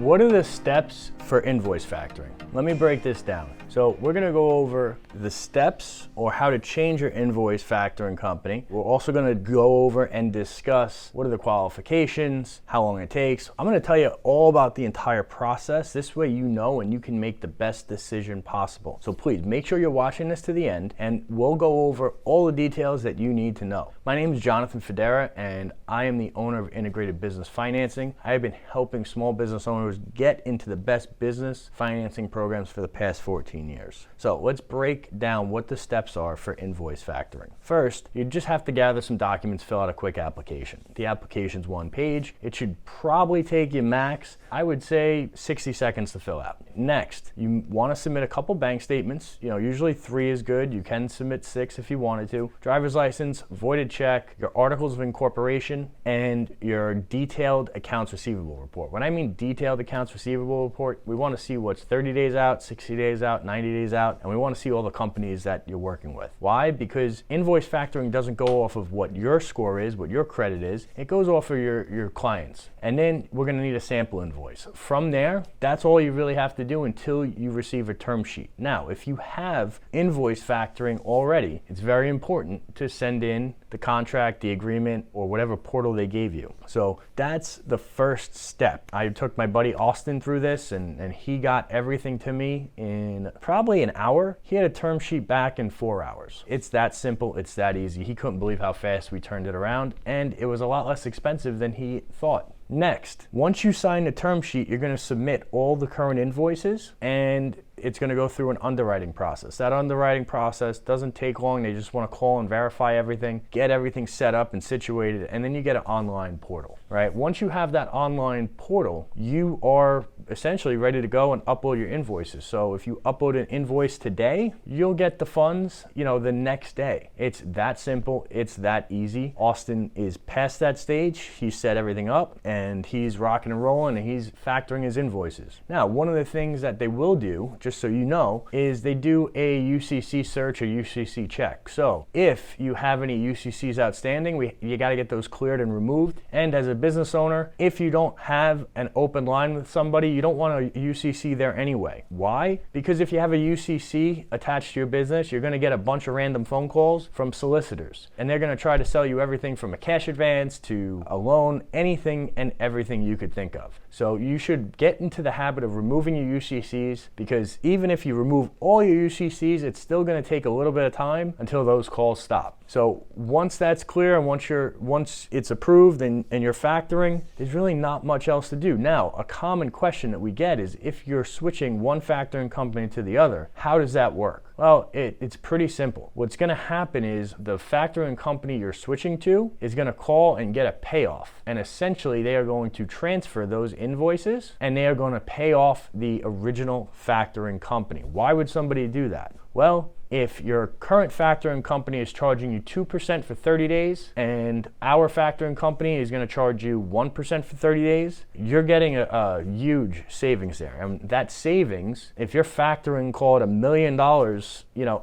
What are the steps for invoice factoring? Let me break this down. So we're gonna go over the steps or how to change your invoice factoring company. We're also gonna go over and discuss what are the qualifications, how long it takes. I'm gonna tell you all about the entire process. This way you know and you can make the best decision possible. So please make sure you're watching this to the end and we'll go over all the details that you need to know. My name is Jonathan Fodera and I am the owner of Integrated Business Financing. I have been helping small business owners get into the best business financing programs for the past 14 years. So let's break down what the steps are for invoice factoring. First, you just have to gather some documents, fill out a quick application. The application's 1 page. It should probably take you max, I would say 60 seconds to fill out. Next, you want to submit a couple bank statements. Usually 3 is good. You can submit 6 if you wanted to. Driver's license, voided check, your articles of incorporation, and your detailed accounts receivable report. When I mean detailed accounts receivable report, we want to see what's 30 days out, 60 days out, 90 days out, and we want to see all the companies that you're working with. Why? Because invoice factoring doesn't go off of what your score is, what your credit is. It goes off of your clients. And then we're going to need a sample invoice. From there, that's all you really have to do until you receive a term sheet. Now, if you have invoice factoring already, it's very important to send in the contract, the agreement, or whatever portal they gave you. So that's the first step. I took my buddy Austin through this and he got everything to me in probably an hour. He had a term sheet back in 4 hours. It's that simple, it's that easy. He couldn't believe how fast we turned it around, and it was a lot less expensive than he thought. Next, once you sign the term sheet, you're going to submit all the current invoices and it's going to go through an underwriting process. That underwriting process doesn't take long. They just want to call and verify everything, get everything set up and situated, and then you get an online portal, right? Once you have that online portal, you are essentially ready to go and upload your invoices. So if you upload an invoice today, you'll get the funds, the next day. It's that simple. It's that easy. Austin is past that stage. He set everything up and he's rocking and rolling and he's factoring his invoices. Now, one of the things that they will do, just so you know, is they do a UCC search or UCC check. So if you have any UCCs outstanding, you got to get those cleared and removed. And as a business owner, if you don't have an open line with somebody, you don't want a UCC there anyway. Why? Because if you have a UCC attached to your business, you're going to get a bunch of random phone calls from solicitors. And they're going to try to sell you everything from a cash advance to a loan, anything and everything you could think of. So you should get into the habit of removing your UCCs, because even if you remove all your UCCs, it's still going to take a little bit of time until those calls stop. So once that's clear and once it's approved and you're factoring, there's really not much else to do. Now, a common question that we get is if you're switching one factoring company to the other, how does that work? Well, it's pretty simple. What's going to happen is the factoring company you're switching to is going to call and get a payoff. And essentially, they are going to transfer those invoices and they are going to pay off the original factoring company. Why would somebody do that? Well, if your current factoring company is charging you 2% for 30 days and our factoring company is going to charge you 1% for 30 days, you're getting a huge savings there. And that savings, if you're factoring, call it $1 million,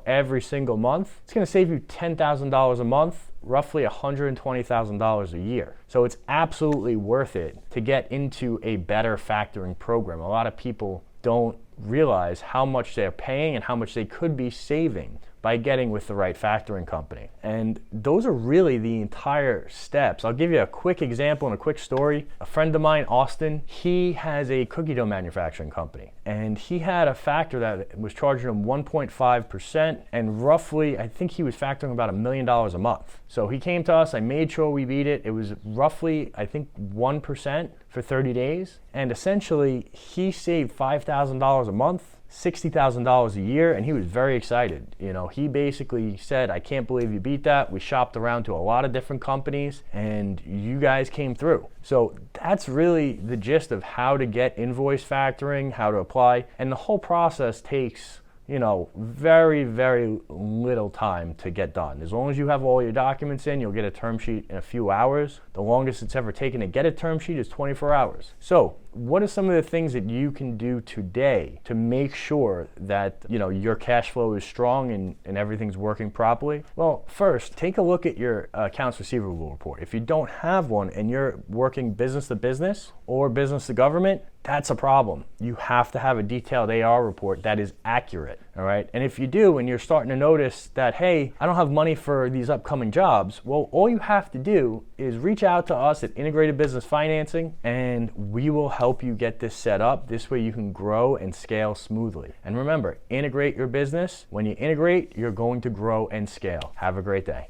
every single month, it's going to save you $10,000 a month, roughly $120,000 a year. So it's absolutely worth it to get into a better factoring program. A lot of people don't realize how much they're paying and how much they could be saving by getting with the right factoring company. And those are really the entire steps. I'll give you a quick example and a quick story. A friend of mine, Austin, he has a cookie dough manufacturing company. And he had a factor that was charging him 1.5%, and roughly, I think he was factoring about $1 million a month. So he came to us, I made sure we beat it. It was roughly, I think, 1% for 30 days. And essentially, he saved $5,000 a month, $60,000 a year, and he was very excited. He basically said, I can't believe you beat that. We shopped around to a lot of different companies and you guys came through. So that's really the gist of how to get invoice factoring, how to apply, and the whole process takes very, very little time to get done. As long as you have all your documents in, you'll get a term sheet in a few hours. The longest it's ever taken to get a term sheet is 24 hours. So what are some of the things that you can do today to make sure that your cash flow is strong and everything's working properly? Well, first, take a look at your accounts receivable report. If you don't have one and you're working business to business or business to government, that's a problem. You have to have a detailed AR report that is accurate, all right? And if you do, and you're starting to notice that, hey, I don't have money for these upcoming jobs, well, all you have to do is reach out to us at Integrated Business Financing, and we will help you get this set up. This way you can grow and scale smoothly. And remember, integrate your business. When you integrate, you're going to grow and scale. Have a great day.